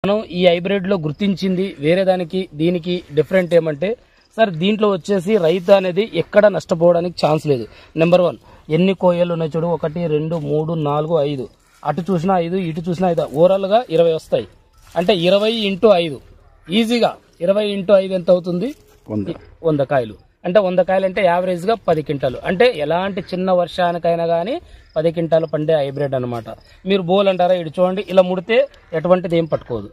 మనం ఈ హైబ్రిడ్ లో గుర్తించింది వేరే దానికి దీనికి డిఫరెంట్ ఏమంటే సార్, దీంట్లో వచ్చేసి రైతు అనేది ఎక్కడ నష్టపోవడానికి ఛాన్స్ లేదు. నెంబర్ 1, ఎన్ని కోయలు ఉన్నాయి చూడు, 1 2 3 4 5, అటు చూసినా 5 ఇటు చూసినా 5, ఓవరాల్ గా 20 వస్తాయి. అంటే 20 × 5 ఈజీగా 20 × 5 ఎంత అవుతుంది? 100 కాయలు. అంటే 100 కాయలు అంటే యావరేజ్ గా 10 క్వింటాలు. అంటే ఎలాంటి చిన్న వర్షానికైనా గానీ 10 క్వింటాలు పండే హైబ్రిడ్ అనమాట. మీరు బోల్ అంటారా? ఇటు చూడండి, ఇలా ముడితే ఎటువంటిది ఏం పట్టుకోదు.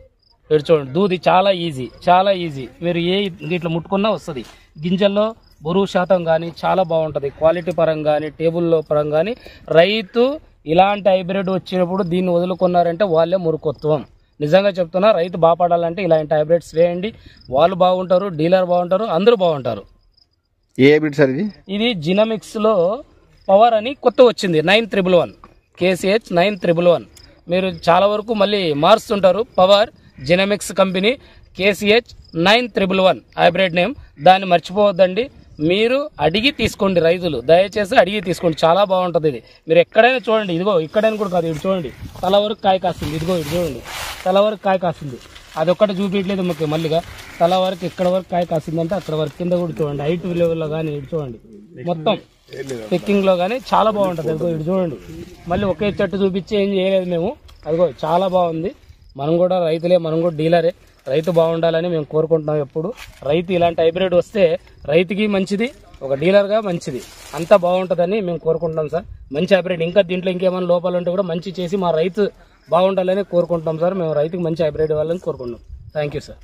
ఇటు చూడండి, దూది చాలా ఈజీ. మీరు ఏ ఇట్లా ముట్టుకున్నా వస్తుంది. గింజల్లో బరువు శాతం కానీ చాలా బాగుంటుంది. క్వాలిటీ పరంగా కానీ టేబుల్లో పరంగా కానీ రైతు ఇలాంటి హైబ్రిడ్ వచ్చినప్పుడు దీన్ని వదులుకున్నారంటే వాళ్ళే మురుకొత్వం. నిజంగా చెప్తున్నా, రైతు బాగుపడాలంటే ఇలాంటి హైబ్రిడ్స్ వేయండి. వాళ్ళు బాగుంటారు, డీలర్ బాగుంటారు, అందరూ బాగుంటారు. ఏ హైబ్రిడ్ సార్ ఇది? ఇది జినమిక్స్ లో పవర్ అని కొత్త వచ్చింది, 9111 KCH 9111. మీరు చాలా వరకు మళ్ళీ మారుస్తుంటారు. Power genomics company KCH 9111 hybrid name. దాన్ని మర్చిపోవద్దండి. మీరు అడిగి తీసుకోండి, రైతులు దయచేసి అడిగి తీసుకోండి. చాలా బాగుంటుంది ఇది. మీరు ఎక్కడైనా చూడండి, ఇదిగో ఇక్కడైనా కూడా కాదు, ఇటు చూడండి, తల వరకు కాయ కాస్తుంది. ఇదిగో ఇటు చూడండి, తల వరకు కాయ కాస్తుంది. అది ఒక్కటి చూపించలేదు మాకు. మళ్ళీగా తల వరకు ఇక్కడ వరకు కాయ కాసిందంటే అక్కడ వరకు కింద కూడా చూడండి, హైట్ లెవెల్లో కానీ ఇటు చూడండి, మొత్తం పిక్కింగ్ లో కానీ చాలా బాగుంటుంది. అదిగో ఇటు చూడండి, మళ్ళీ ఒకే చెట్టు చూపించి ఏం చేయలేదు మేము. అదిగో చాలా బాగుంది. మనం కూడా రైతులే, మనం కూడా డీలరే. రైతు బాగుండాలని మేము కోరుకుంటున్నాం. ఎప్పుడు రైతు ఇలాంటి హైబ్రిడ్ వస్తే రైతుకి మంచిది, ఒక డీలర్గా మంచిది, అంతా బాగుంటుందని మేము కోరుకుంటున్నాం సార్. మంచి హైబ్రిడ్, ఇంకా దీంట్లో ఇంకేమైనా లోపాలు ఉంటే కూడా మంచి చేసి మా రైతు బాగుండాలని కోరుకుంటున్నాం సార్. మేము రైతుకి మంచి హైబ్రిడ్ ఇవ్వాలని కోరుకుంటున్నాం. Thank you sir.